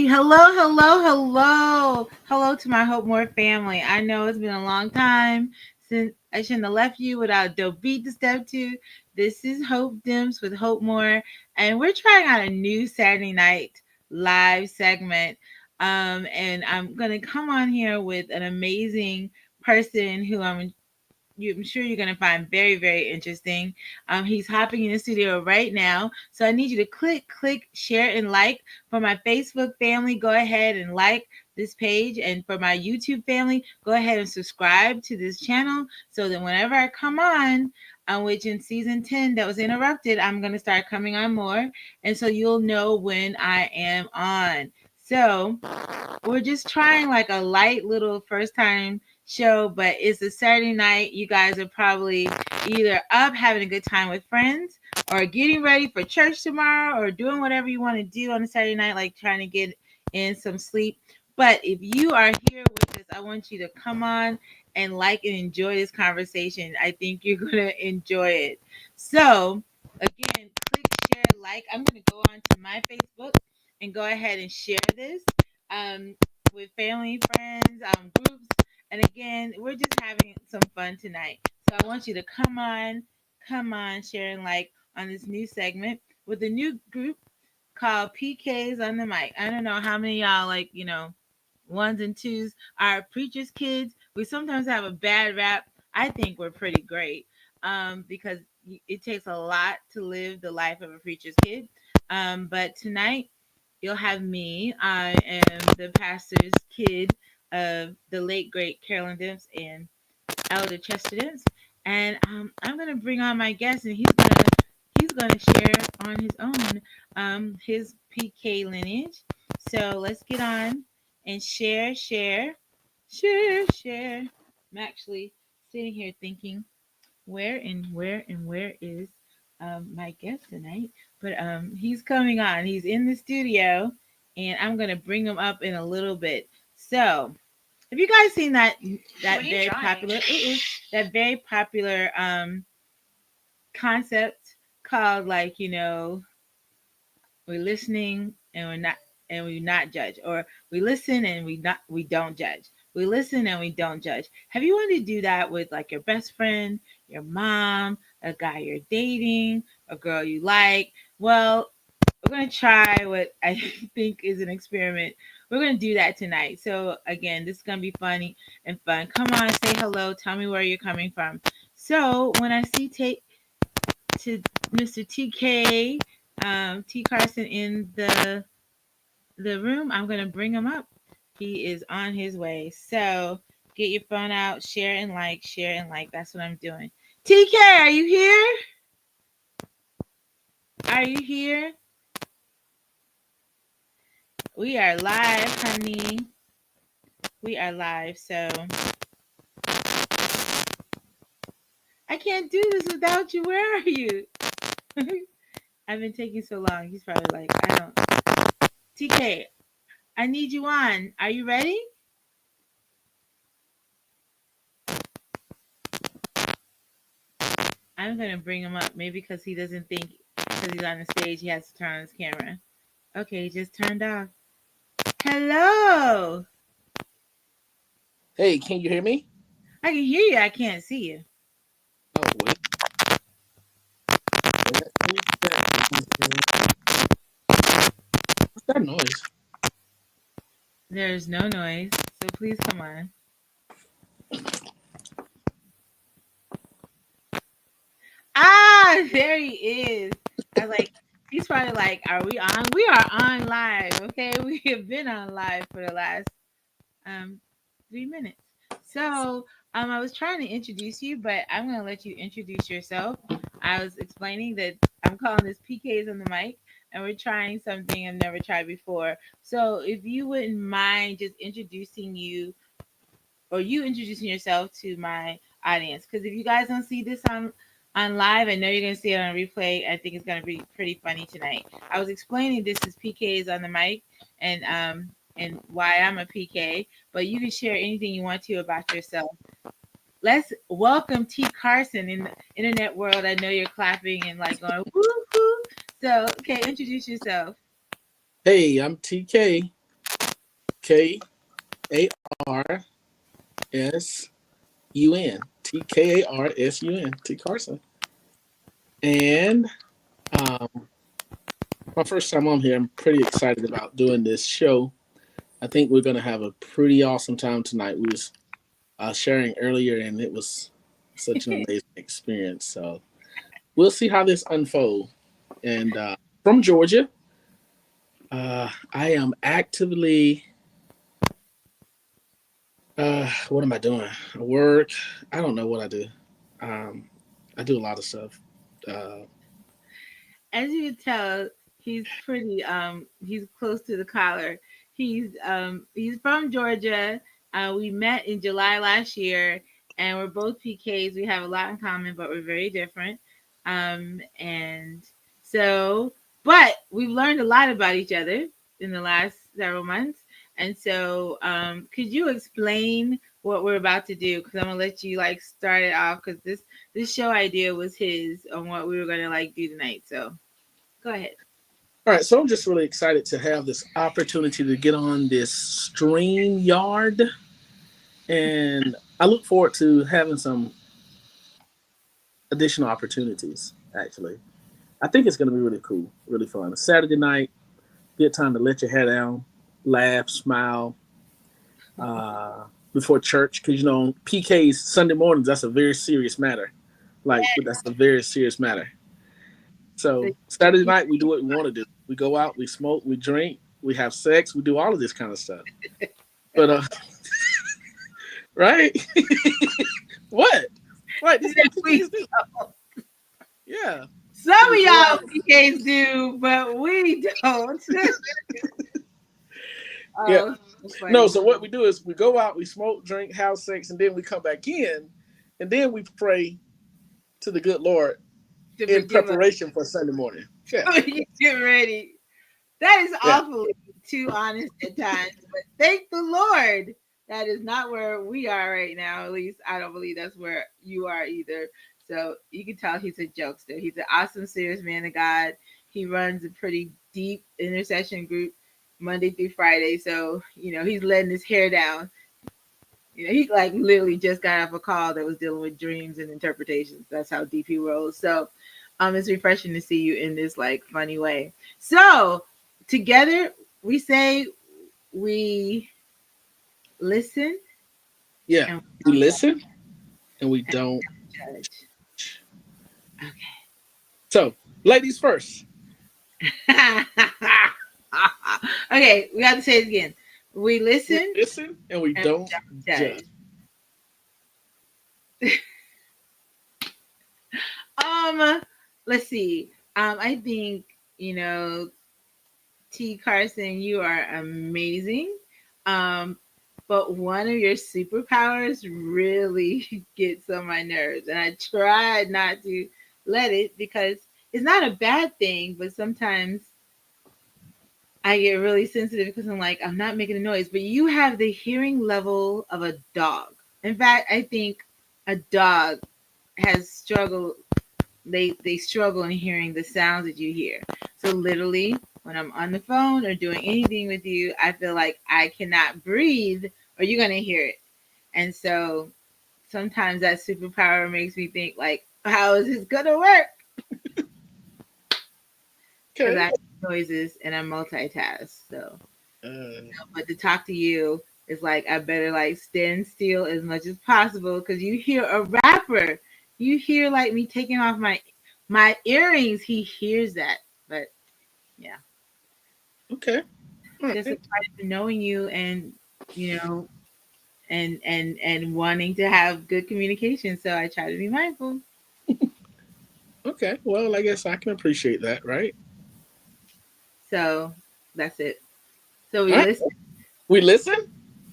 Hello to my hopeMORE family. I know it's been a long time since I shouldn't have left you without a dope beat to step to. This is Hope Dims with hopeMORE, and we're trying out a new Saturday night live segment. And I'm gonna come on here with an amazing person who I'm sure you're going to find very, very interesting. He's hopping in the studio right now. So I need you to click, share, and like. For my Facebook family, go ahead and like this page. And for my YouTube family, go ahead and subscribe to this channel so that whenever I come on, which in season 10 that was interrupted, I'm going to start coming on more. And so you'll know when I am on. So we're just trying like a light little first time show, but it's a Saturday night. You guys are probably either up having a good time with friends or getting ready for church tomorrow or doing whatever you want to do on a Saturday night, like trying to get in some sleep. But if you are here with us, I want you to come on and like and enjoy this conversation. I think you're going to enjoy it. So, again, click, share, like. I'm going to go on to my Facebook and go ahead and share this um, with family, friends, groups. And again, we're just having some fun tonight. So I want you to come on, share and like on this new segment with a new group called PKs on the mic. I don't know how many of y'all like, ones and twos are preachers' kids. We sometimes have a bad rap. I think we're pretty great because it takes a lot to live the life of a preacher's kid. But tonight, you'll have me. I am the pastor's kid of the late great Carolyn Dimps and Elder Chester Dimps, and I'm gonna bring on my guest, and he's gonna share on his own his PK lineage. So let's get on and share. I'm actually sitting here thinking where is my guest tonight? But he's coming on. He's in the studio, and I'm gonna bring him up in a little bit. So, have you guys seen that very popular? It is that very popular concept called like we're listening and we not judge, or we listen and we don't judge. We listen and we don't judge. Have you wanted to do that with like your best friend, your mom, a guy you're dating, a girl you like? Well, we're gonna try what I think is an experiment. We're gonna do that tonight. So again, this is gonna be funny and fun. Come on, say hello. Tell me where you're coming from. So when I see to Mr. TK, T Carson in the room, I'm gonna bring him up. He is on his way. So get your phone out, share and like, share and like. That's what I'm doing. TK, are you here? Are you here? We are live, honey. We are live. So I can't do this without you. Where are you? I've been taking so long. He's probably like, I don't. TK, I need you on. Are you ready? I'm going to bring him up. Maybe because he doesn't think, because he's on the stage, he has to turn on his camera. Okay, he just turned off. Hello. Hey, can you hear me? I can hear you. I can't see you. Oh, wait. What's that noise? There's no noise, so please come on. Ah, there he is. I was like, he's probably like, are we on? We are on live, okay? We have been on live for the last 3 minutes. So I was trying to introduce you, but I'm gonna let you introduce yourself. I was explaining that I'm calling this PKs on the mic, and we're trying something I've never tried before. So if you wouldn't mind just introducing you, or you introducing yourself to my audience, because if you guys don't see this on live, I know you're gonna see it on replay. I think it's gonna be pretty funny tonight. I was explaining this is PKs on the mic, and why I'm a PK, but you can share anything you want to about yourself. Let's welcome T Carson in the internet world. I know you're clapping and like going woo hoo. So okay, introduce yourself. Hey, I'm TK. T Karsun. T Carson. And um, my first time on here, I'm pretty excited about doing this show. I think we're gonna have a pretty awesome time tonight. We was sharing earlier, and it was such an amazing experience. So we'll see how this unfolds. And from Georgia, I am actively. What am I doing? I work. I don't know what I do. Um, I do a lot of stuff. Uh, As you can tell, he's close to the collar. He's from Georgia. We met in July last year, and we're both PKs. We have a lot in common, but we're very different. And so, but we've learned a lot about each other in the last several months. And so, could you explain what we're about to do? Because I'm gonna let you like start it off. Because this show idea was his on what we were gonna like do tonight. So go ahead. all right, so I'm just really excited to have this opportunity to get on this stream yard, and I look forward to having some additional opportunities. Actually, I think it's going to be really cool, really fun. A Saturday night, good time to let your hair down, laugh, smile before church, because PK's Sunday mornings. That's a very serious matter. Like that's a very serious matter. The, So the Saturday kid, night we do what we want to do. We go out, we smoke, we drink, we have sex, we do all of this kind of stuff. But right? what? Right, this is what we, PKs do. Yeah. some So we of go y'all out. PKs do, but we don't. Yeah. Oh, that's No, funny. so what we do is we go out, we smoke, drink, have sex, and then we come back in, and then we pray to the good Lord To in forgive us. preparation for Sunday morning. Yeah. You get ready. That is Yeah. awfully too honest at times, but thank the Lord. That is not where we are right now. At least I don't believe that's where you are either. So you can tell he's a jokester. He's an awesome, serious man of God. He runs a pretty deep intercession group Monday through Friday. So, he's letting his hair down. He like literally just got off a call that was dealing with dreams and interpretations. That's how deep he rolls. So it's refreshing to see you in this like funny way. So together we say we listen Yeah. and We we don't listen and we don't. judge. So, ladies first. Okay. Okay, we have to say it again. We We listen listen and we and we don't don't judge. judge. Um, let's see. I think, you know, T. Carson, you are amazing. Um, but one of your superpowers really gets on my nerves. And I tried not to let it because it's not a bad thing, but sometimes I get really sensitive because I'm like, I'm not making a noise. But you have the hearing level of a dog. In fact, I think a dog has struggled they struggle in hearing the sounds that you hear. So literally, when I'm on the phone or doing anything with you, I feel like I cannot breathe or you're gonna hear it. And so sometimes that superpower makes me think like, how is this gonna work? Because I Okay. have noises and I multitask. So, Uh, but to talk to you is like I better like stand still as much as possible because you hear a rapper, you hear like me taking off my earrings. He hears that, but yeah, okay. All just a right. part of knowing you and you know and wanting to have good communication. So I try to be mindful. Okay. Well, I guess I can appreciate that, right? So that's it. So All we right. listen We listen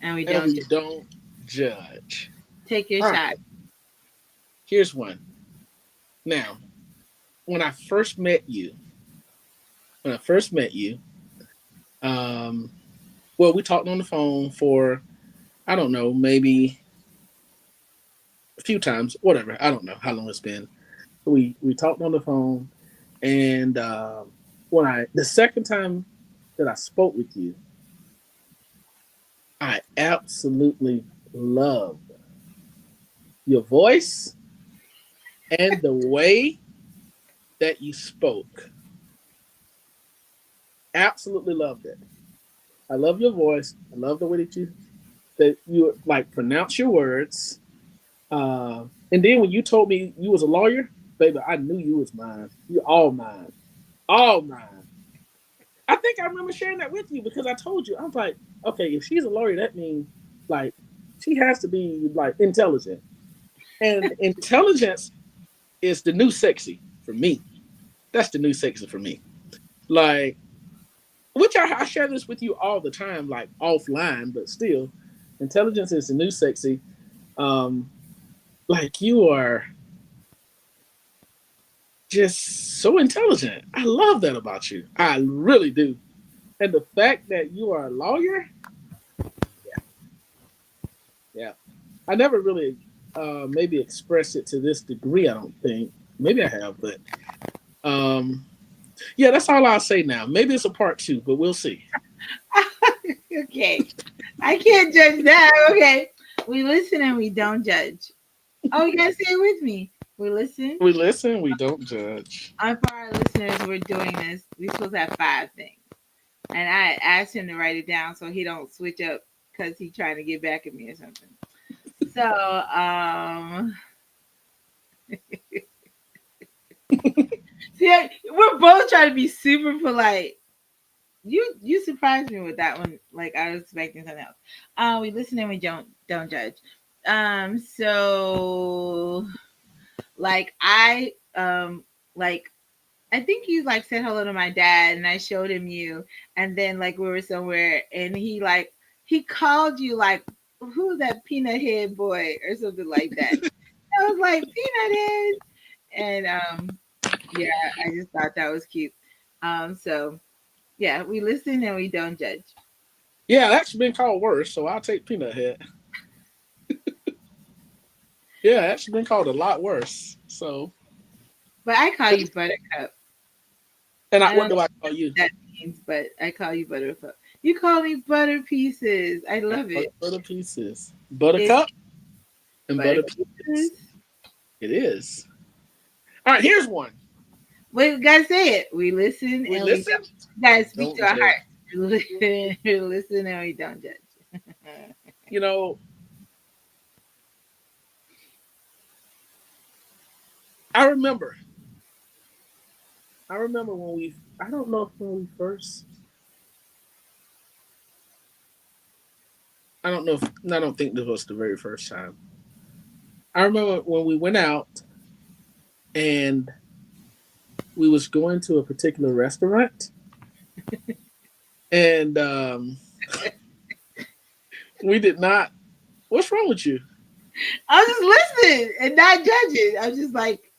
and we and don't we just don't judge. take your All right. shot. Here's one. Now, when I first met you, when I first met you, um, well, we talked on the phone for, I don't know, maybe a few times, whatever. I don't know how long it's been. We talked on the phone, and when I the second time that I spoke with you, I absolutely love your voice and the way that you spoke. Absolutely loved it. I love your voice. I love the way that you like pronounce your words. And then when you told me you was a lawyer, baby, I knew you was mine. You all mine, all mine. I think I remember sharing that with you because I told you I was like, okay, if she's a lawyer, that means like she has to be like intelligent, and intelligence is the new sexy for me. That's the new sexy for me. Like, which I share this with you all the time, like offline, but still, intelligence is the new sexy. Um, like you are just so intelligent. I love that about you. I really do. And the fact that you are a lawyer, yeah, yeah. I never really maybe expressed it to this degree. I don't think. Maybe I have, but um, yeah, that's all I'll say now. Maybe it's a part two, but we'll see. Okay. I can't judge that. Okay. We listen and we don't judge. Oh, you gotta say it with me. We listen. We listen, we don't judge. And for our listeners, we're doing this. We're supposed to have 5 things. And I asked him to write it down so he don't switch up because he's trying to get back at me or something. So, see, we're both trying to be super polite. You surprised me with that one. Like I was expecting something else. We listen and we don't judge. So like I think you like said hello to my dad and I showed him you and then like we were somewhere and he called you like who's that peanut head boy or something like that. I was like peanut head and yeah, I just thought that was cute. So yeah, we listen and we don't judge. Yeah, that's been called worse, so I'll take Peanut Head. Yeah, that's been called a lot worse. So, But I call you Buttercup. I what don't know do I call you? what that means, but I call you Buttercup. You call me Butter Pieces. I love it. Butter pieces, It's buttercup, and butter Butter pieces. Pieces. It is. All right, here's one. Wait, we gotta say it. We listen We and we listen, don't. We gotta speak don't to our judge. hearts. We listen and we don't judge. You know, I remember. I remember when we. I don't know if when we first. I don't know if. I don't think this was the very first time. I remember when we went out and we was going to a particular restaurant, and we did not. What's wrong with you? I was just listening and not judging. I was just like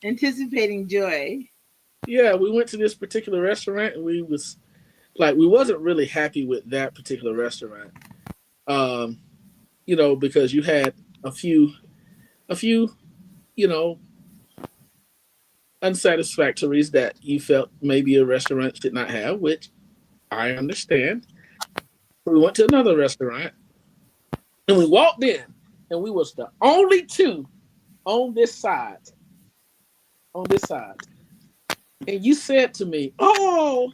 anticipating joy. Yeah, we went to this particular restaurant, and we was like, we wasn't really happy with that particular restaurant. Um, because you had a few, you know, unsatisfactories that you felt maybe a restaurant should not have, which I understand. We went to another restaurant and we walked in and we was the only two on this side, on this side. And you said to me, "Oh,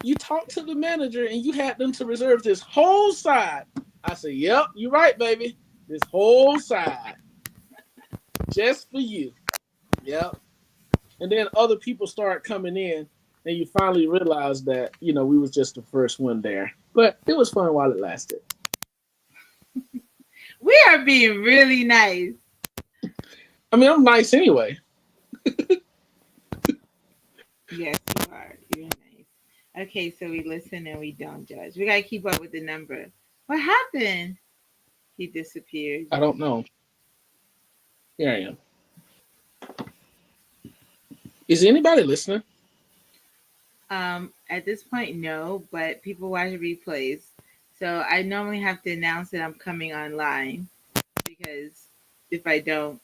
you talked to the manager and you had them to reserve this whole side." I said, "Yep, you're right, baby. This whole side just for you." Yep. And then other people start coming in, and you finally realize that we was just the first one there. But it was fun while it lasted. We are being really nice. I mean, I'm nice anyway. Yes, you are. You're nice. Okay, so we listen and we don't judge. We gotta keep up with the number. What happened? He disappeared. I don't know. Here I am. Is anybody listening? At this point, no, but people watch replays. So I normally have to announce that I'm coming online because if I don't,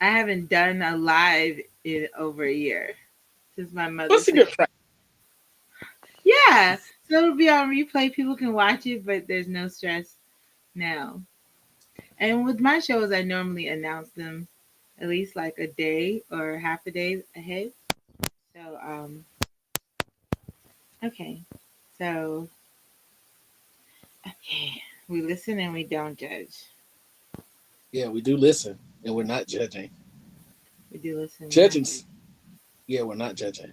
I haven't done a live in over a year since my mother What's a said, good practice? yeah. So it'll be on replay. People can watch it, but there's no stress. now. And with my shows, I normally announce them at least like a day or half a day ahead. So, okay. So, okay. We listen and we don't judge. Yeah, we do listen, and we're not judging. We do listen, we're not Judging, judging. yeah, we're not judging.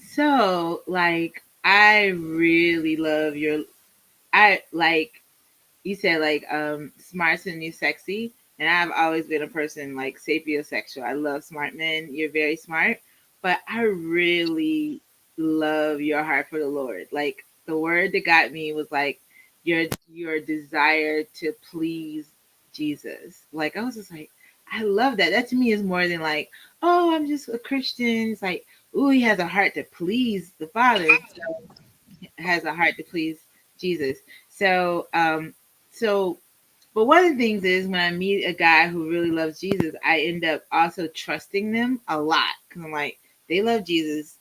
So, like, I really love your. I like you said like smart's the new sexy, and I've always been a person like sapiosexual. I love smart men. You're very smart, but I really love your heart for the Lord. Like the word that got me was like your desire to please Jesus. Like I was just like, I love that. That to me is more than like, oh, I'm just a Christian. It's like, ooh, he has a heart to please the Father. So has a heart to please Jesus. So, so, but one of the things is when I meet a guy who really loves Jesus, I end up also trusting them a lot because I'm like, they love Jesus,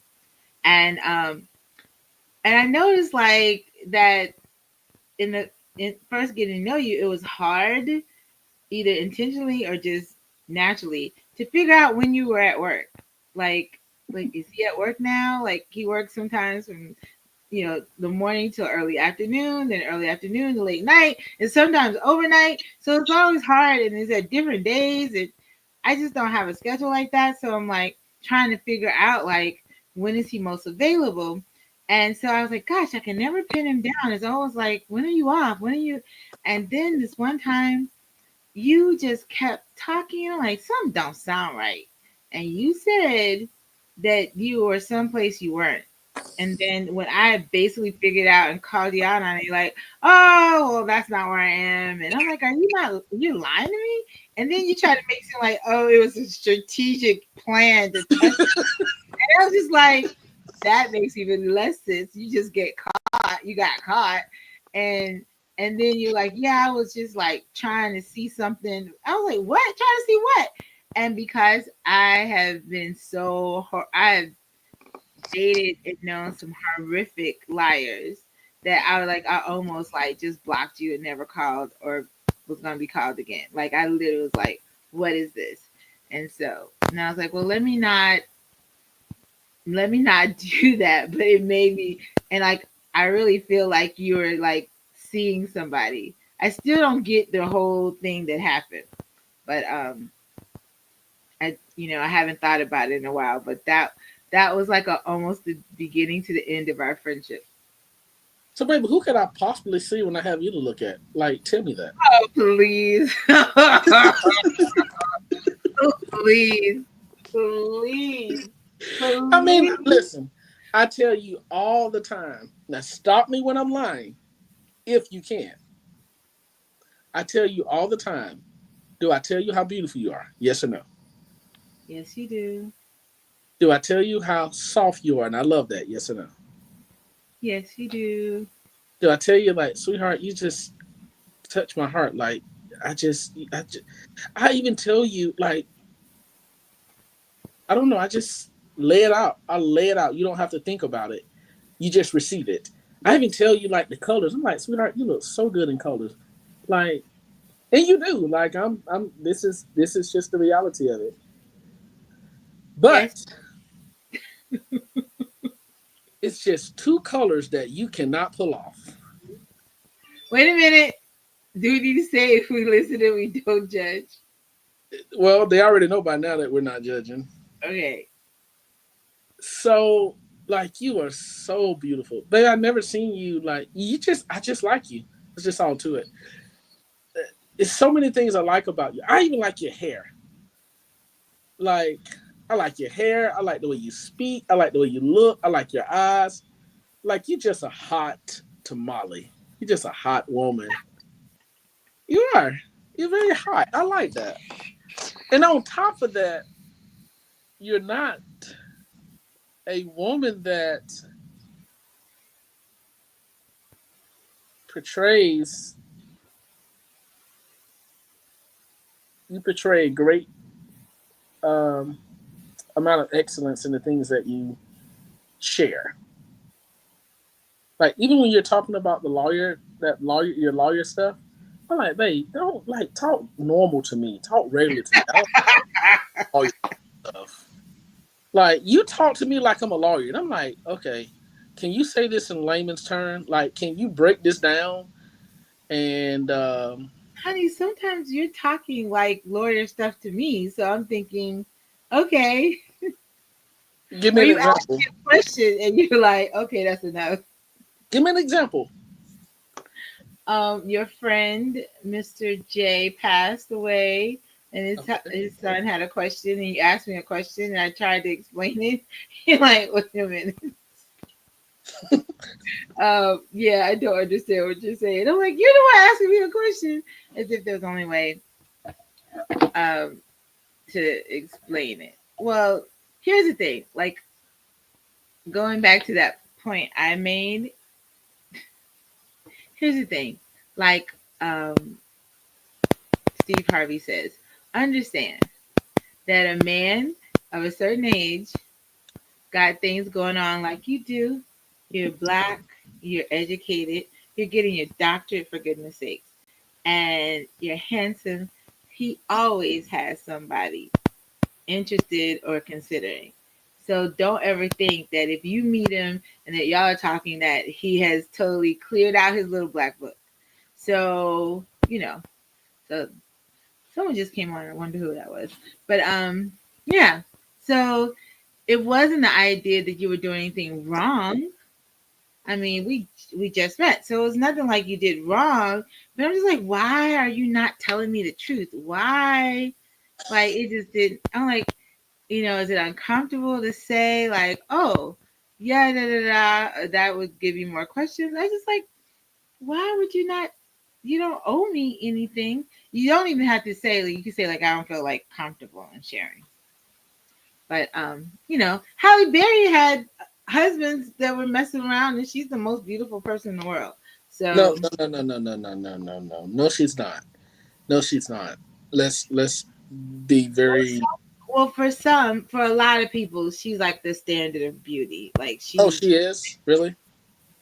and I noticed like that in the in first getting to know you, it was hard either intentionally or just naturally to figure out when you were at work. Like is he at work now? Like he works sometimes from the morning till early afternoon, then early afternoon to late night, and sometimes overnight. So it's always hard, and it's at different days. And I just don't have a schedule like that. So I'm like trying to figure out like when is he most available. And so I was like, gosh, I can never pin him down. It's always like, when are you off? When are you? And then this one time, you just kept talking. I'm like, something don't sound right. And you said that you were someplace you weren't. And then when I basically figured out and called you out on it, you're like, oh, well, that's not where I am. And I'm like, you lying to me? And then you try to make it seem like, oh, it was a strategic plan to test. And I was just like, that makes even less sense. You just get caught. You got caught. And and then you're like, yeah, I was just like trying to see something. I was like, what? Trying to see what? And because I have been I have dated and known some horrific liars that I almost like just blocked you and never called or was gonna be called again. Like I literally was like, what is this? And so now I was like, well, let me not do that. But it made me, and like I really feel like you were like seeing somebody. I still don't get the whole thing that happened, but I haven't thought about it in a while. But that was like almost the beginning to the end of our friendship. So, baby, who could I possibly see when I have you to look at? Like, tell me that. Oh please, please, please, I mean, please. listen, I tell you all the time. Now, stop me when I'm lying, if you can. I tell you all the time. Do I tell you how beautiful you are? Yes or no? Yes, you do. Do I tell you how soft you are? And I love that. Yes or no? Yes, you do. Do I tell you, like, sweetheart, you just touch my heart? Like, I even tell you, like, I don't know. I just lay it out. I lay it out. You don't have to think about it. You just receive it. I even tell you like the colors. I'm like, sweetheart, you look so good in colors. Like, and you do. Like, I'm. This is just the reality of it. Yes. But it's just two colors that you cannot pull off. Wait a minute. Do we need to say if we listen and we don't judge? Well, they already know by now that we're not judging. Okay. So, like, you are so beautiful, babe. I've never seen you like you. Just, I just like you. It's just all to it. It's so many things I like about you. I even like your hair. Like, I like your hair. I like the way you speak. I like the way you look. I like your eyes. Like, you're just a hot tamale. You're just a hot woman. You are. You're very hot. I like that. And on top of that, you're not a woman that portrays, you portray a great um, amount of excellence in the things that you share. Like, even when you're talking about your lawyer stuff, I'm like, babe, don't like talk normal to me. Talk regular to me. I don't all your stuff. Like you talk to me like I'm a lawyer, and I'm like, okay, can you say this in layman's term? Like, can you break this down? And Honey, sometimes you're talking like lawyer stuff to me, so I'm thinking, okay. give me Or an you ask example. me a question and you're like, okay, that's enough. Give me an example. Your friend Mr. J passed away, and Okay. his son had a question, and you asked me a question, and I tried to explain it. You're like, wait a minute. Yeah, I don't understand what you're saying. I'm like, you're the one asking me a question, as if there's only way um to explain it. Well, here's the thing. Like going back to that point I made. Here's the thing. Like Steve Harvey says, understand that a man of a certain age got things going on like you do. You're black, you're educated, you're getting your doctorate for goodness sakes, and you're handsome. He always has somebody interested or considering. So don't ever think that if you meet him and that y'all are talking that he has totally cleared out his little black book. So, so someone just came on. I wonder who that was. But yeah. So it wasn't the idea that you were doing anything wrong. I mean, we just met, so it was nothing like you did wrong. But I'm just like, why are you not telling me the truth? Why? Like it just didn't. I'm like, is it uncomfortable to say like, oh, yeah, da da da? That would give you more questions. I just like, why would you not? You don't owe me anything. You don't even have to say like you can say like I don't feel like comfortable in sharing. But Halle Berry had husbands that were messing around, and she's the most beautiful person in the world. No, So, no, no, no, no, no, no, no, no. No, she's not. No, she's not. Let's be very. well, for a lot of people, she's like the standard of beauty. Like Oh, she's she is really.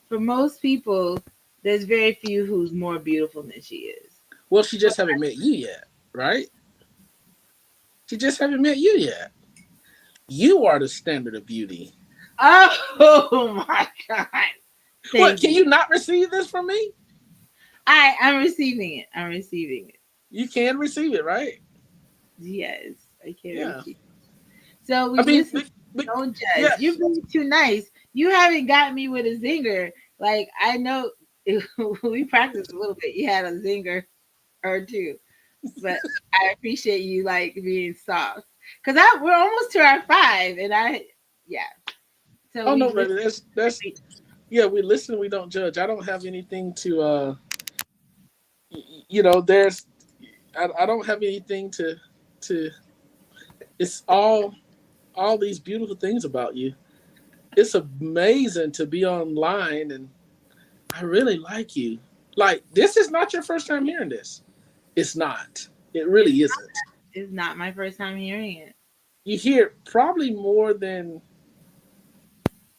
for most people, there's very few who's more beautiful than she is. Well, she But just haven't met you yet, right? She just haven't met you yet. You are the standard of beauty. oh my god, What? thank Can you. you not receive this from me? I'm receiving it. I'm receiving it. You can receive it, right? Yes, I can Yeah. receive. So I we mean, listen. Don't judge. yeah. You're being too nice. You haven't got me with a zinger. Like I know we practiced a little bit. You had a zinger or two, but I appreciate you like being soft. Cause we're almost to our five, and yeah. So Oh we no, listen. baby. That's yeah. We listen. We don't judge. I don't have anything to. There's. I don't have anything to. It's all these beautiful things about you. It's amazing to be online, and I really like you. Like this is not your first time hearing this. It's not. It It's really isn't. it's not my first time hearing it. You hear it probably more than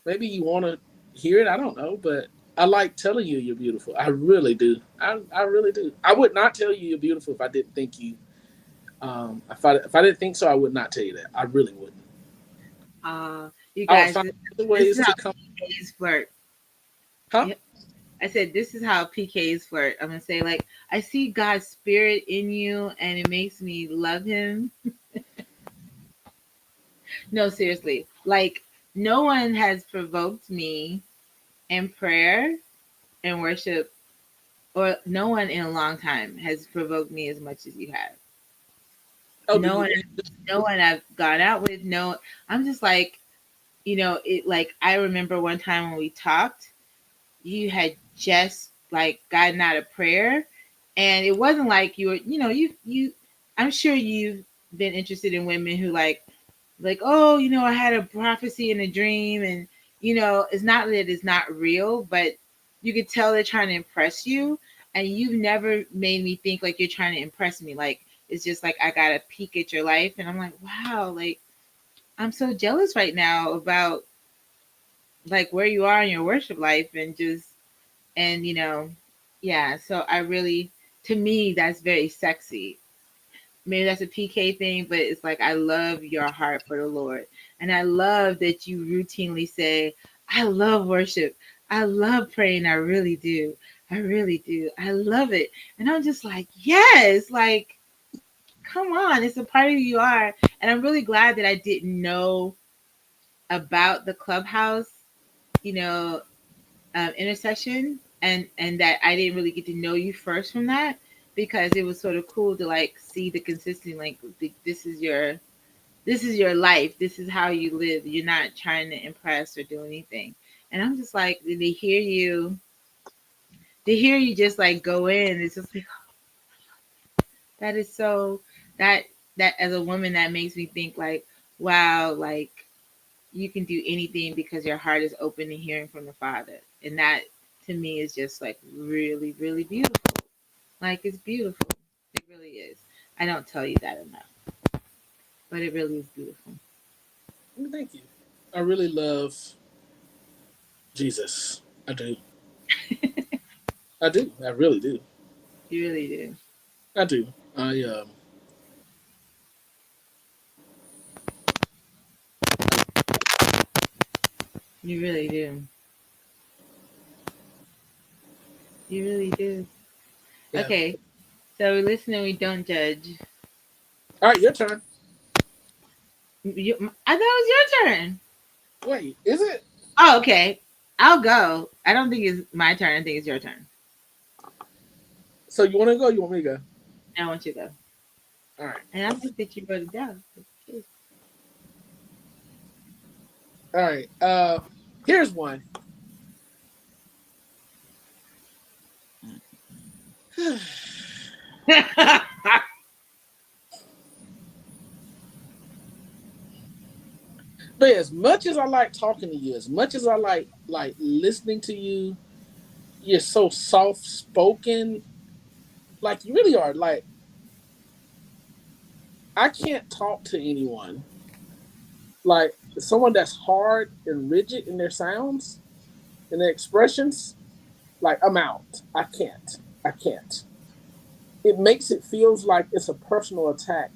maybe you want to hear it. I don't know, but I like telling you you're beautiful. I really do. I really do. I would not tell you you're beautiful if I didn't think you. If I didn't think so, I would not tell you that. I really wouldn't. You I would guys, find other this is ways how to come. PKs flirt. Huh? Yep. I said this is how PKs flirt. I'm gonna say like I see God's spirit in you, and it makes me love Him. No, seriously, like no one has provoked me in prayer and worship, or no one in a long time has provoked me as much as you have. Oh, do No you? one, no one I've gone out with. No, I'm just like it. Like I remember one time when we talked, you had just like gotten out of prayer, and it wasn't like you were. You. I'm sure you've been interested in women who like oh I had a prophecy in a dream, and it's not that it's not real, but you could tell they're trying to impress you, and you've never made me think like you're trying to impress me. Like it's just like I got a peek at your life, and I'm like wow, like I'm so jealous right now about like where you are in your worship life, and just and yeah, so I really to me, that's very sexy. Maybe that's a PK thing, but it's like I love your heart for the Lord. And I love that you routinely say, I love worship. I love praying. I really do. I really do. I love it. And I'm just like, yes, like, come on. It's a part of who you are. And I'm really glad that I didn't know about the clubhouse, you know, intercession, and that I didn't really get to know you first from that, because it was sort of cool to like see the consistency, like this is your life, this is how you live, you're not trying to impress or do anything. And I'm just like, to hear you just like go in, it's just like, that is so, that that as a woman, that makes me think like, wow, like you can do anything because your heart is open to hearing from the Father. And that to me is just like really, really beautiful. Like it's beautiful. It really is. I don't tell you that enough, but it really is beautiful. Well, thank you. I really love Jesus. I do. I do. I really do. You really do. I do. You really do. You really do. Yeah. Okay, so we listen and we don't judge. All right, your turn. I thought it was your turn. Wait, is it? Oh, okay. I'll go. I don't think it's my turn. I think it's your turn. So you want to go? You want me to go? I want you to go. All right. And I like that you wrote it down. All right. Here's one. But as much as I like talking to you, as much as I like listening to you, you're so soft spoken. Like you really are. Like I can't talk to anyone like someone that's hard and rigid in their sounds and their expressions. Like I'm out. I can't. I can't. It makes it feels like it's a personal attack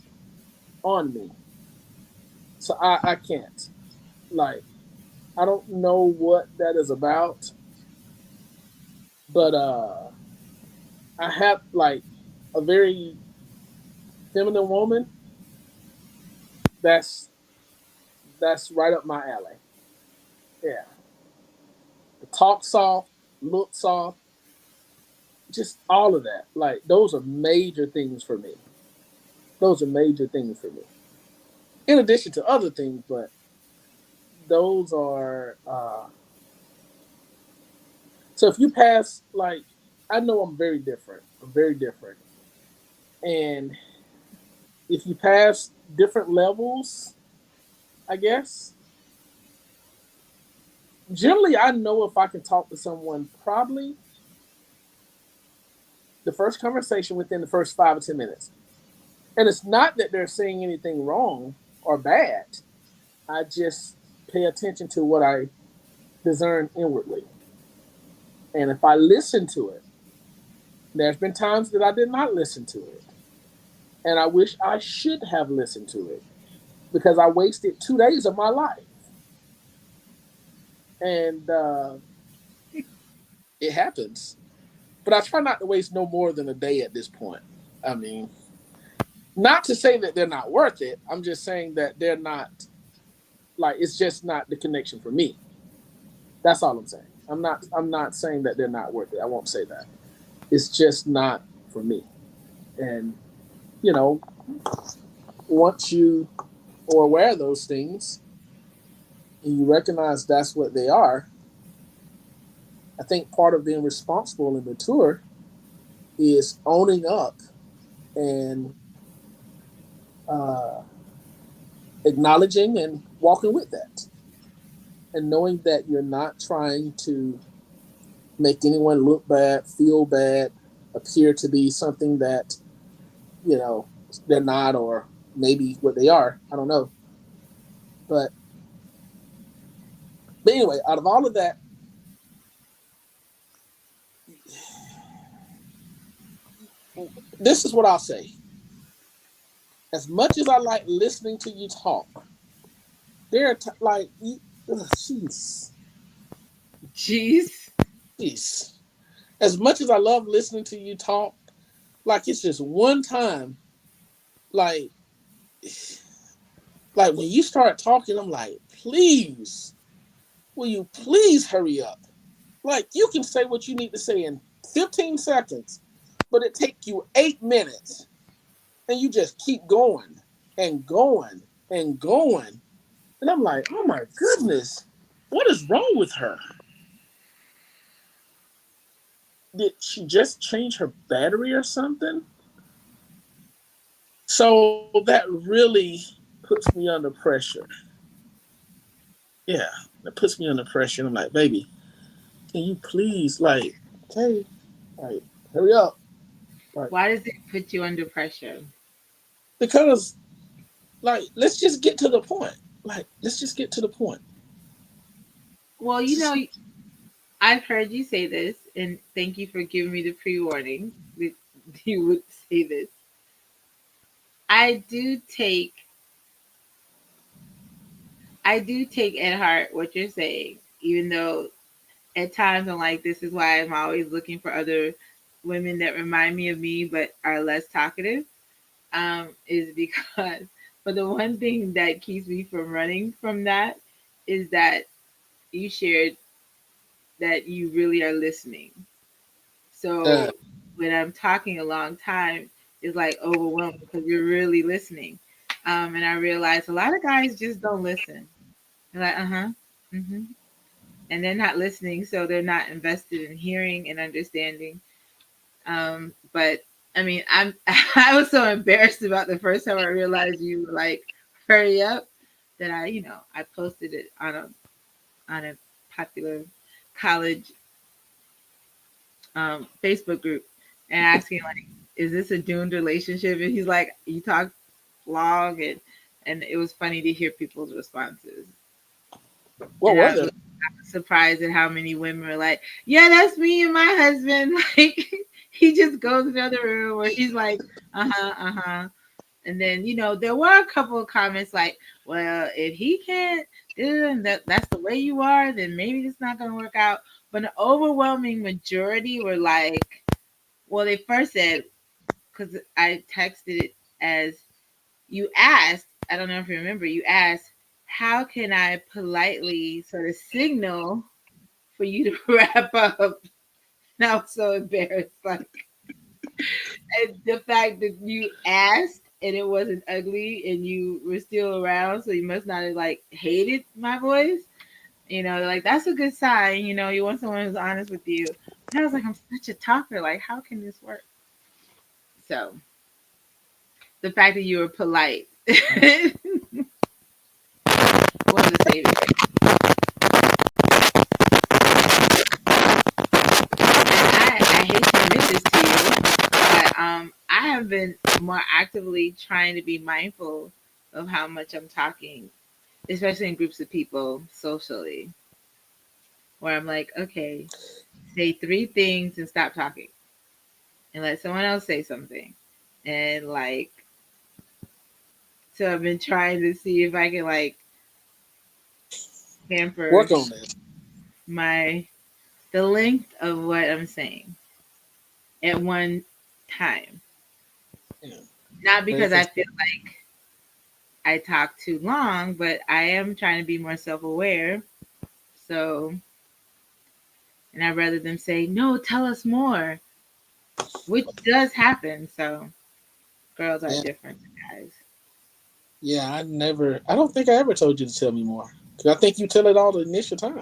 on me. So I can't. Like I don't know what that is about, but I have like a very feminine woman that's that's right up my alley. Yeah. The talk soft, look soft, just all of that. Like those are major things for me. Those are major things for me. In addition to other things, but those are so if you pass like I know I'm very different. I'm very different. And if you pass different levels, I guess, generally I know if I can talk to someone probably the first conversation within the first 5 or 10 minutes. And it's not that they're saying anything wrong or bad. I just pay attention to what I discern inwardly. And if I listen to it, there's been times that I did not listen to it. And I wish I should have listened to it because I wasted 2 days of my life. And it happens. But I try not to waste no more than a day at this point. I mean, not to say that they're not worth it. I'm just saying that they're not, like, it's just not the connection for me. That's all I'm saying. I'm not saying that they're not worth it. I won't say that. It's just not for me. And, you know, once you are aware of those things and you recognize that's what they are, I think part of being responsible and mature is owning up and uh, acknowledging and walking with that. And knowing that you're not trying to make anyone look bad, feel bad, appear to be something that, you know, they're not, or maybe what they are. I don't know. But anyway, out of all of that, this is what I'll say. As much as I like listening to you talk, there are like, jeez, Jeez. jeez. As much as I love listening to you talk, like it's just one time, like, like when you start talking, I'm like, please, will you please hurry up? Like you can say what you need to say in 15 seconds, but it takes you 8 minutes, and you just keep going and going and going, and I'm like, oh my goodness, what is wrong with her? Did she just change her battery or something? So that really puts me under pressure. Yeah, that puts me under pressure. And I'm like, baby, can you please, like, okay, like, hurry up. Like, Why does it put you under pressure? because, like, let's just get to the point. Like, let's just get to the point. Well, Just, I've heard you say this, and thank you for giving me the pre-warning that you would say this. I do take I do take at heart what you're saying, even though at times I'm like, this is why I'm always looking for other women that remind me of me but are less talkative. Is because, but the one thing that keeps me from running from that is that you shared that you really are listening. uh, So when I'm talking a long time, it's like overwhelming because you're really listening. And I realize a lot of guys just don't listen. They're like, mm-hmm, and they're not listening, so they're not invested in hearing and understanding. But I mean, I'm I was so embarrassed about the first time I realized you were like, hurry up, that I posted it on a popular college Facebook group and asking like, is this a doomed relationship? And he's like, you talk long, and it was funny to hear people's responses. what And were they? I was surprised at how many women were like, yeah, that's me and my husband. Like he just goes in the other room where he's like, uh-huh, uh-huh. And then, there were a couple of comments like, well, if he can't do it and that's the way you are, then maybe it's not gonna work out. But an overwhelming majority were like, well, they first said, because I texted it as you asked, I don't know if you remember, you asked, how can I politely sort of signal for you to wrap up? And I was so embarrassed. Like, and the fact that you asked and it wasn't ugly and you were still around, so you must not have like hated my voice. Like that's a good sign. You want someone who's honest with you. And I was like, I'm such a talker. Like, how can this work? So the fact that you were polite was a saving grace. And I hate to admit this to you, but I have been more actively trying to be mindful of how much I'm talking, especially in groups of people socially, where I'm like, okay, say three things and stop talking and let someone else say something. And like, so I've been trying to see if I can like hamper Work on this. my the length of what I'm saying at one time. Yeah. Not because I Because feel like I talk too long, but I am trying to be more self aware. So, and I'd rather them say, no, tell us more, which does happen. So, girls are yeah, different, guys. yeah, I don't think I ever told you to tell me more. Because I think you tell it all the initial time.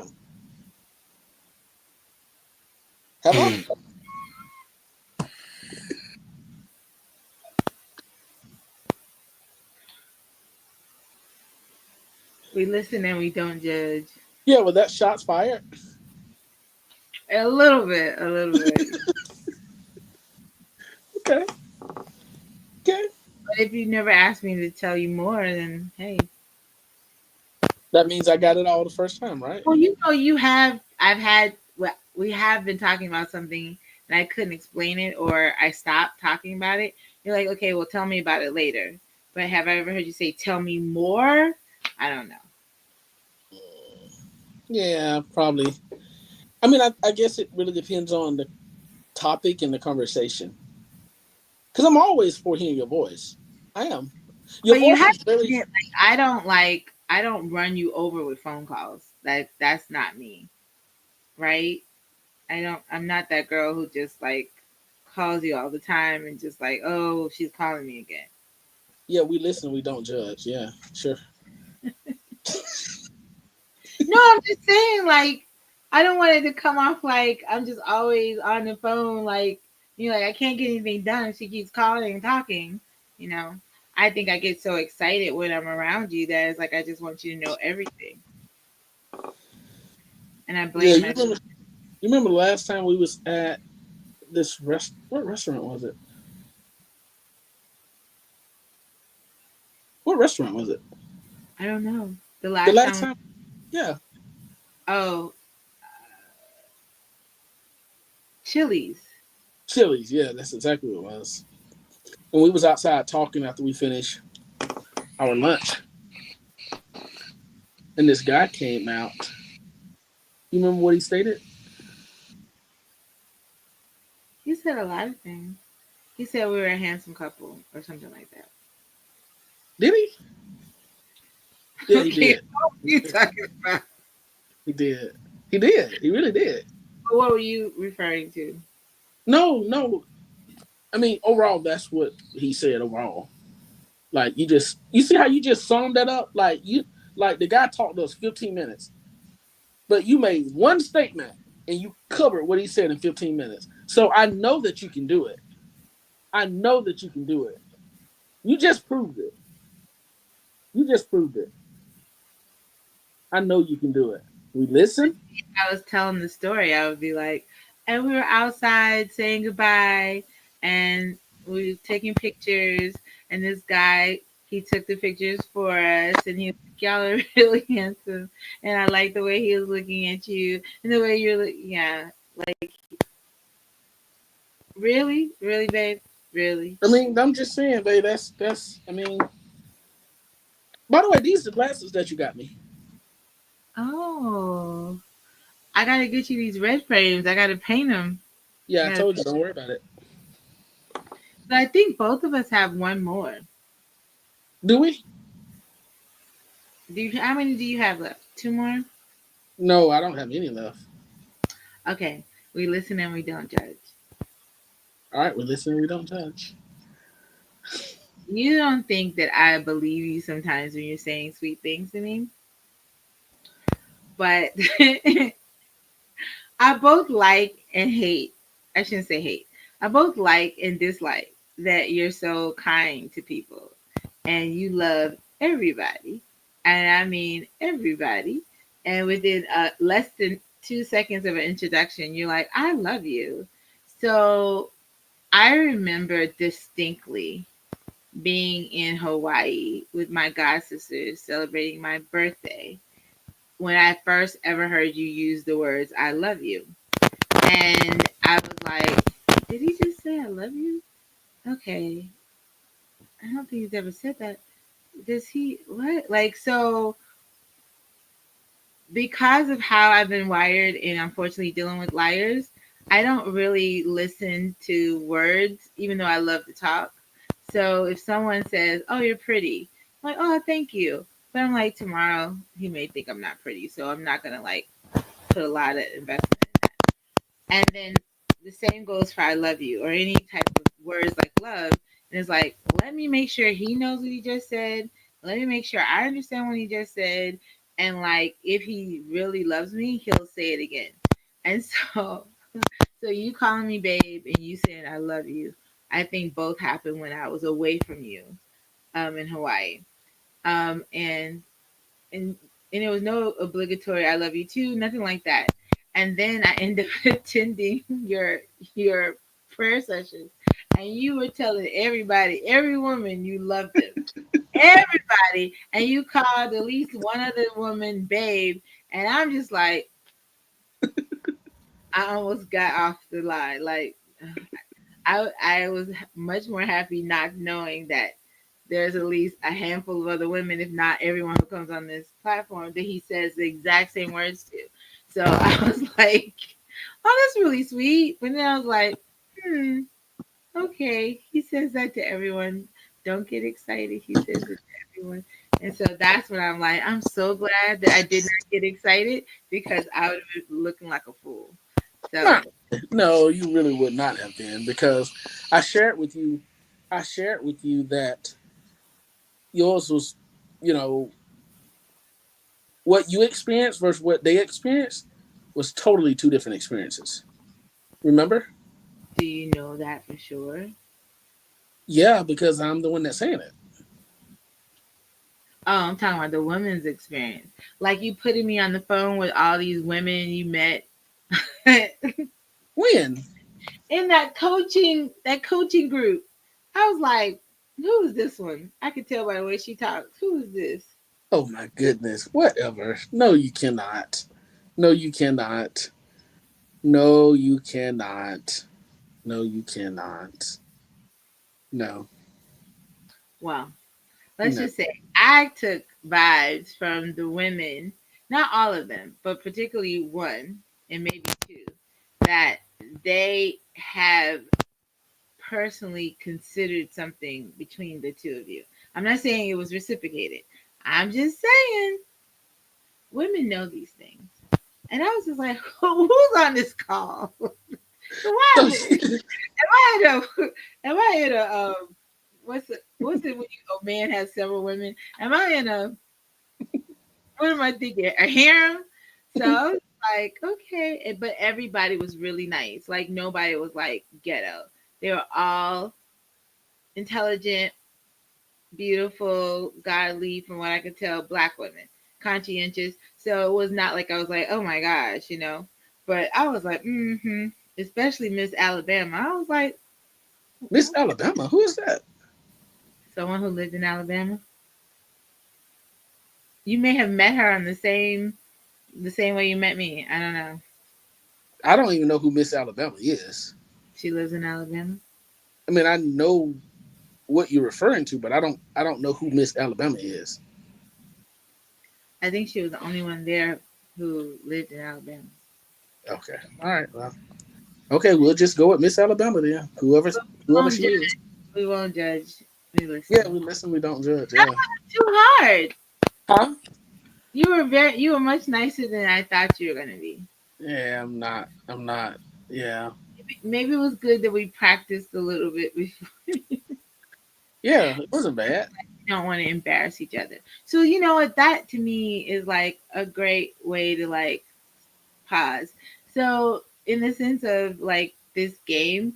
Have I? We listen and we don't judge. Yeah, well, that shots fired. A little bit, a little bit. Okay, okay. But if you never asked me to tell you more, then hey. That means I got it all the first time, right? Well, you have, I've had, well, we have been talking about something and I couldn't explain it or I stopped talking about it, you're like, okay, well, tell me about it later. But have I ever heard you say, tell me more? I don't know. Yeah, probably. I mean, I guess it really depends on the topic and the conversation. Because I'm always for hearing your voice. I am. Your But you voice have is to very. admit, I don't run you over with phone calls. That's not me, right? I'm not that girl who just like calls you all the time and just like, oh, she's calling me again. Yeah, we listen, we don't judge. Yeah, sure. No, I'm just saying, like, I don't want it to come off like I'm just always on the phone, like, like I can't get anything done if she keeps calling and talking, you know. I think I get so excited when I'm around you that it's like I just want you to know everything. And I Yeah, blame myself. you remember the last time we was at this what restaurant was it? What restaurant was it? I don't know. The The last last time, time, yeah, oh, Chili's. Chili's. Yeah, that's exactly what it was. And we was outside talking after we finished our lunch, and this guy came out. You remember what he stated? He said a lot of things. He said we were a handsome couple or something like that. Did he? Yeah, he Okay, did. what are you talking about? He did. He did. He really did. What were you referring to? No, no. I mean, overall, that's what he said. Overall, like you see how you just summed that up. Like the guy talked to us 15 minutes, but you made one statement and you covered what he said in 15 minutes. So I know that you can do it. I know that you can do it. You just proved it. You just proved it. I know you can do it. We listen. I was telling the story, I would be like, and we were outside saying goodbye, and we were taking pictures, and this guy, he took the pictures for us, and he was like, y'all are really handsome, and I like the way he was looking at you, and the way you're, yeah, like, really, really, babe, really. I mean, I'm just saying, babe. That's. I mean, by the way, these are the glasses that you got me. Oh, I gotta get you these red frames. I gotta paint them. I Yeah, I gotta. told you. Don't worry about it. But I think both of us have one more. Do we? Do you? How many do you have left? Two more. No, I don't have any left. Okay, we listen and we don't judge. All right, we listen. We don't judge. You don't think that I believe you sometimes when you're saying sweet things to me, but I both like and hate. I shouldn't say hate. I both like and dislike that you're so kind to people and you love everybody. And I mean everybody. And within less than 2 seconds of an introduction, you're like, I love you. So I remember distinctly being in Hawaii with my god sisters celebrating my birthday when I first ever heard you use the words I love you. And I was like, did he just say I love you? Okay. I don't think he's ever said that. Does he what? Like so because of how I've been wired and unfortunately dealing with liars, I don't really listen to words even though I love to talk. So if someone says, "Oh, you're pretty," I'm like, "Oh, thank you," but I'm like, tomorrow he may think I'm not pretty, so I'm not gonna like put a lot of investment in that. And then the same goes for "I love you" or any type of words like love. And it's like, let me make sure he knows what he just said. Let me make sure I understand what he just said. And like, if he really loves me, he'll say it again. And so, so you calling me babe and you saying I love you, I think both happened when I was away from you, in Hawaii. Um, and and and it was no obligatory I love you too, nothing like that. And then I ended up attending your prayer sessions, and you were telling everybody, every woman, you loved them, everybody, and you called at least one other woman babe, and I'm just like, I almost got off the line. Like I was much more happy not knowing that there's at least a handful of other women, if not everyone who comes on this platform, that he says the exact same words to. So I was like, oh, that's really sweet. But then I was like, hmm, okay. He says that to everyone. Don't get excited. He says it to everyone. And so that's when I'm like, I'm so glad that I did not get excited because I would have been looking like a fool. So, Not, no, you really would not have been because I shared with you, I shared with you that yours was, you know, what you experienced versus what they experienced was totally two different experiences. Remember? do you know that for sure? Yeah, because I'm the one that's saying it. Oh, I'm talking about the women's experience. Like you putting me on the phone with all these women you met When? in that coaching group. I was like, who is this one? I could tell by the way she talks. Who is this? Oh my goodness. Whatever. No, you cannot. No, you cannot. No, you cannot. No, you cannot. No, Well, let's no. just say I took vibes from the women, not all of them, but particularly one and maybe two, that they have personally considered something between the two of you. I'm not saying it was reciprocated. I'm just saying women know these things. And I was just like, who's on this call? Why So, am I am I in a what's it when a man has several women? Am I in a what am I thinking? A harem? So I was like, okay. But everybody was really nice. Like nobody was like ghetto. They were all intelligent, beautiful, godly, from what I could tell, black women, conscientious. So it was not like I was like, oh my gosh. But I was like, mm-hmm. Especially Miss Alabama. I was like, Miss okay. Alabama, who is that? Someone who lived in Alabama. You may have met her on the same way you met me. I don't know. I don't even know who Miss Alabama is. She lives in Alabama. I mean, I know what you're referring to, but I don't know who Miss Alabama is. I think she was the only one there who lived in Alabama. Okay. All right. Well, okay, we'll just go with Miss Alabama then. Whoever Won't she judge. is. We won't judge. We Yeah, listen. we listen, we don't judge. That Yeah. wasn't too hard. Huh? You were much nicer than I thought you were gonna be. Yeah, I'm not. I'm not. Yeah. Maybe it was good that we practiced a little bit before. Yeah, it wasn't bad. We don't want to embarrass each other. So you know what? That to me is like a great way to like pause. So in the sense of like this game,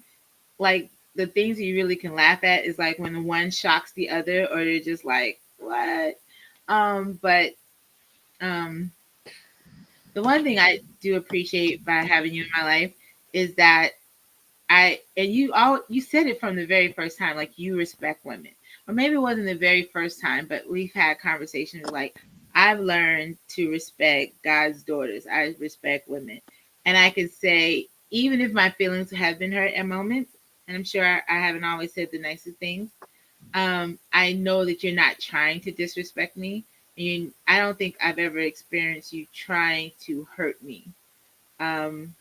like the things you really can laugh at is like when the one shocks the other, or they're just like, what? But um, the one thing I do appreciate by having you in my life is that you said it from the very first time, like you respect women. Or maybe it wasn't the very first time, but we've had conversations like I've learned to respect God's daughters. I respect women. And I could say, even if my feelings have been hurt at moments, and I'm sure I haven't always said the nicest things, I know that you're not trying to disrespect me. I don't think I've ever experienced you trying to hurt me. Um,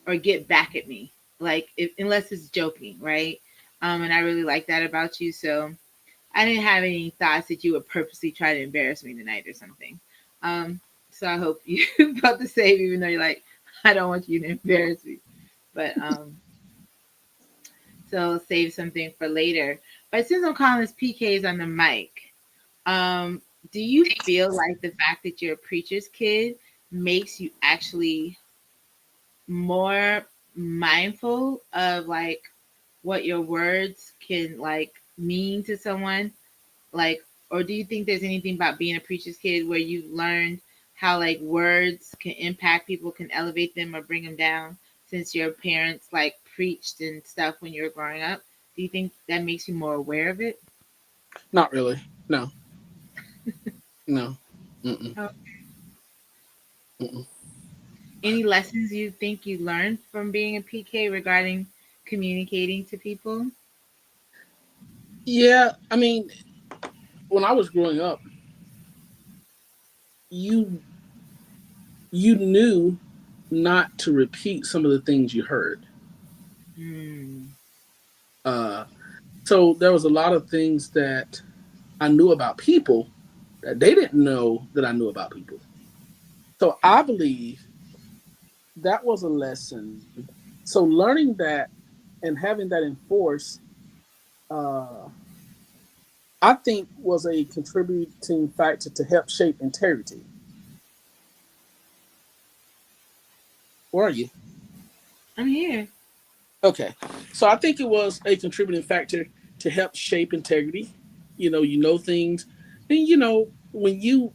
or get back at me, like unless it's joking, right? And I really like that about you. So I didn't have any thoughts that you would purposely try to embarrass me tonight or something. Um, so I hope you felt the same, even though you're like, I don't want you to embarrass me. But so save something for later. But since I'm calling this PKs on the mic, um, do you feel like the fact that you're a preacher's kid makes you actually more mindful of like what your words can like mean to someone, like, or do you think there's anything about being a preacher's kid where you've learned how like words can impact people, can elevate them or bring them down, since your parents like preached and stuff when you were growing up? Do you think that makes you more aware of it? Not really. No. No. Mm-mm. Oh. Mm-mm. Any lessons you think you learned from being a PK regarding communicating to people? Yeah, I mean, when I was growing up, you you knew not to repeat some of the things you heard. Mm. Uh, so there was a lot of things that I knew about people that they didn't know that I knew about people. So I believe that was a lesson. So learning that and having that enforced, uh, I think was a contributing factor to help shape integrity. Where are you? I'm here. Okay. So I think it was a contributing factor to help shape integrity. You know things. And when you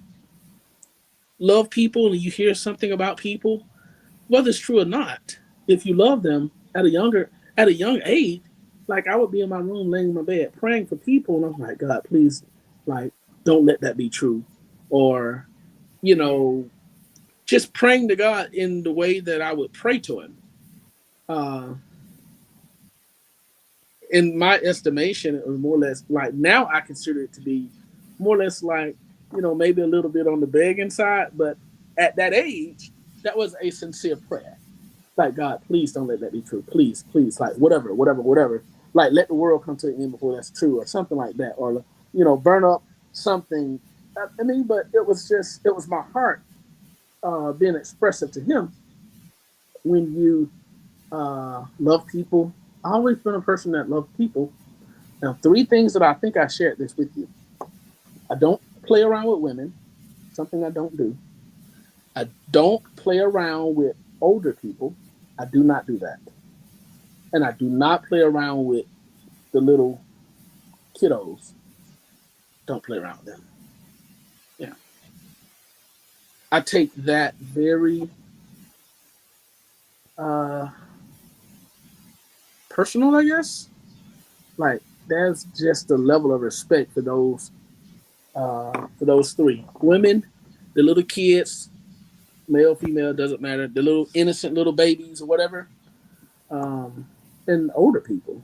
love people and you hear something about people, whether it's true or not, if you love them at a young age, like I would be in my room laying in my bed praying for people and I'm like, God, please, like, don't let that be true. Or, you Yeah. know, just praying to God in the way that I would pray to him. Uh, in my estimation, it was more or less like now I consider it to be more or less like, maybe a little bit on the begging side, but at that age, that was a sincere prayer. Like, God, please don't let that be true. Please, please, like whatever, whatever, whatever. Like, let the world come to an end before that's true, or something like that, or burn up something. I mean, but it was my heart being expressive to Him when you love people. I've always been a person that loved people. Now, three things that I think I shared this with you. I don't play around with women, something I don't do. I don't play around with older people. I do not do that. And I do not play around with the little kiddos. Don't play around with them. Yeah. I take that very uh personal, I guess. Like there's just a level of respect for those three. Women, the little kids, male, female, doesn't matter, the little innocent little babies or whatever. Um and older people.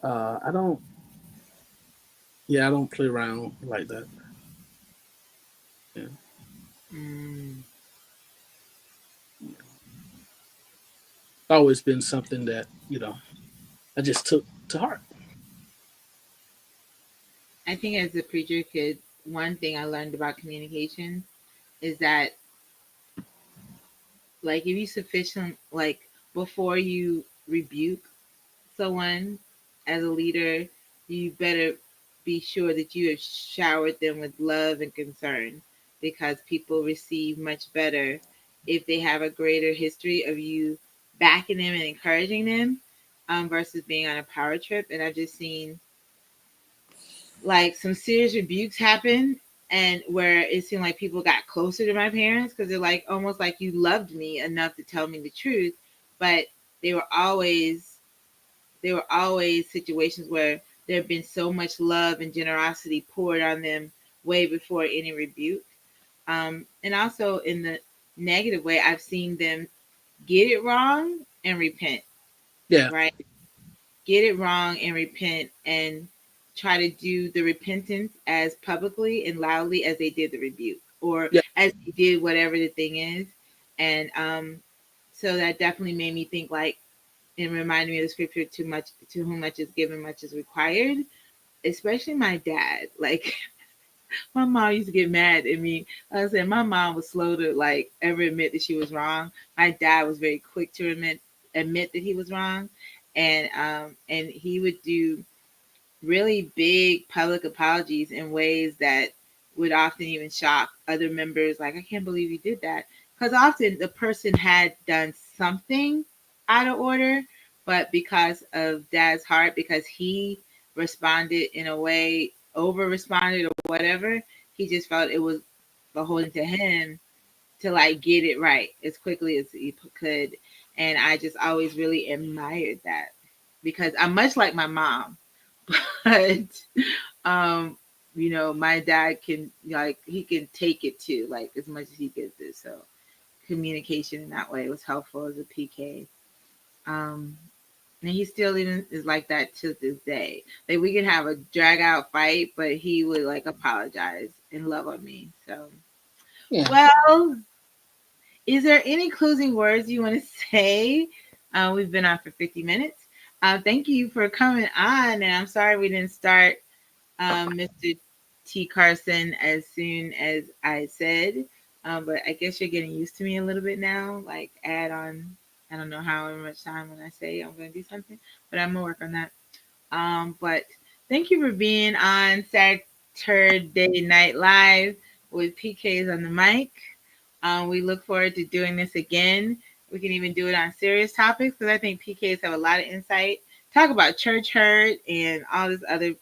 I don't I don't play around like that. Yeah. Mm. It's always been something that, I just took to heart. I think as a preacher kid, one thing I learned about communication is that, like, if you sufficient, like, before you rebuke someone as a leader, you better be sure that you have showered them with love and concern, because people receive much better if they have a greater history of you backing them and encouraging them, versus being on a power trip. And I've just seen like some serious rebukes happen, and where it seemed like people got closer to my parents because they're like almost like you loved me enough to tell me the truth, but they were always there were always situations where there had been so much love and generosity poured on them way before any rebuke. And also in the negative way, I've seen them get it wrong and repent, Yeah. right? Get it wrong and repent and try to do the repentance as publicly and loudly as they did the rebuke, or Yeah. as they did whatever the thing is. And so that definitely made me think, like, and reminded me of the scripture, too much to whom much is given, much is required. Especially my dad. Like, my mom used to get mad at me. Like I said, my mom was slow to like ever admit that she was wrong. My dad was very quick to admit that he was wrong. And he would do really big public apologies in ways that would often even shock other members. Like, I can't believe you did that. Because often the person had done something out of order, but because of dad's heart, because he responded in a way, over responded or whatever, he just felt it was beholden to him to like get it right as quickly as he could. And I just always really admired that, because I'm much like my mom. But um my dad can, like, he can take it too, like as much as he gets it. So communication in that way. It was helpful as a PK. Um, and he still even is like that to this day. Like we can have a drag out fight, but he would like apologize and love on me. So, Yeah. well, is there any closing words you want to say? We've been on for 50 minutes. Thank you for coming on, and I'm sorry we didn't start Mr. T. Carson as soon as I said. But I guess you're getting used to me a little bit now. Like add on, I don't know however much time when I say I'm going to do something, but I'm gonna work on that. But thank you for being on SatURday Night Live with PKs on the mic. We look forward to doing this again. We can even do it on serious topics because I think PKs have a lot of insight. Talk about church hurt and all this other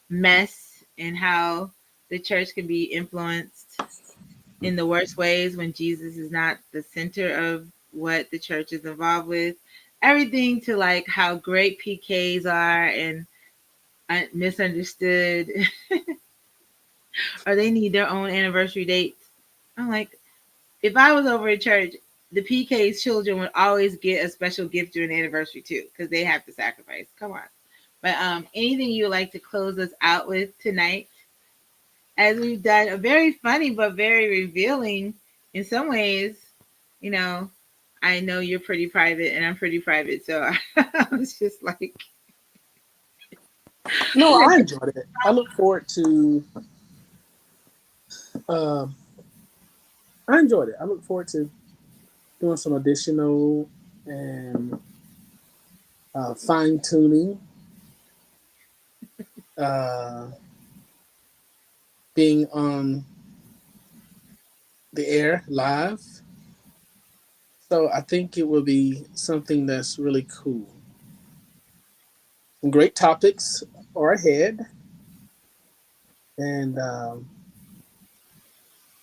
mess and how the church can be influenced in the worst ways when Jesus is not the center of what the church is involved with. Everything to like how great PKs are and misunderstood or they need their own anniversary dates. I'm like, if I was over at church, the PK's children would always get a special gift during anniversary too, because they have to sacrifice. Come on. But anything you would like to close us out with tonight, as we've done a very funny but very revealing in some ways, you know, I know you're pretty private and I'm pretty private, so I was just like, No, I enjoyed it. I look forward to. Um, I enjoyed it. I look forward to doing some additional and fine tuning, uh, being on the air live. So I think it will be something that's really cool. Some great topics are ahead, and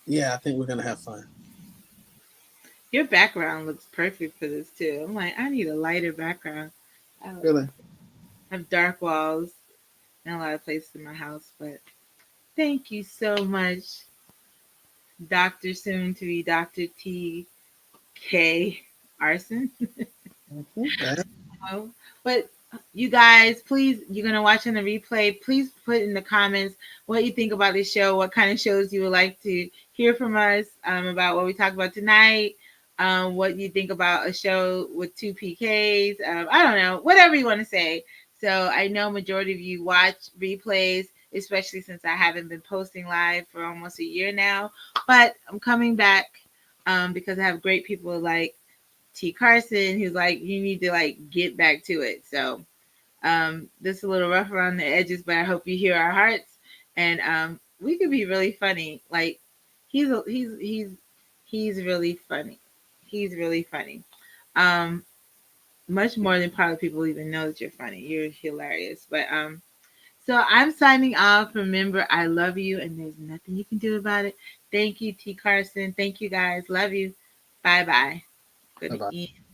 yeah, I think we're gonna have fun. your background looks perfect for this too. I'm like, I need a lighter background. I Really, have dark walls in a lot of places in my house, but thank you so much, Dr. Soon to be Dr. T.K. Arson. mm-hmm. Oh, but you guys, please, you're gonna watch on the replay. Please put in the comments what you think about this show. What kind of shows you would like to hear from us about what we talked about tonight. What you think about a show with two PKs. I don't know, whatever you want to say. So I know majority of you watch replays, especially since I haven't been posting live for almost a year now. But I'm coming back because I have great people like T. Carson, who's like, you need to like get back to it. So this is a little rough around the edges, but I hope you hear our hearts. And we could be really funny. Like he's really funny. He's really funny. Um, much more than probably people even know that you're funny. You're hilarious. But so I'm signing off. Remember, I love you, and there's nothing you can do about it. Thank you, T. Carson. Thank you, guys. Love you. Bye bye. Good Bye bye. evening.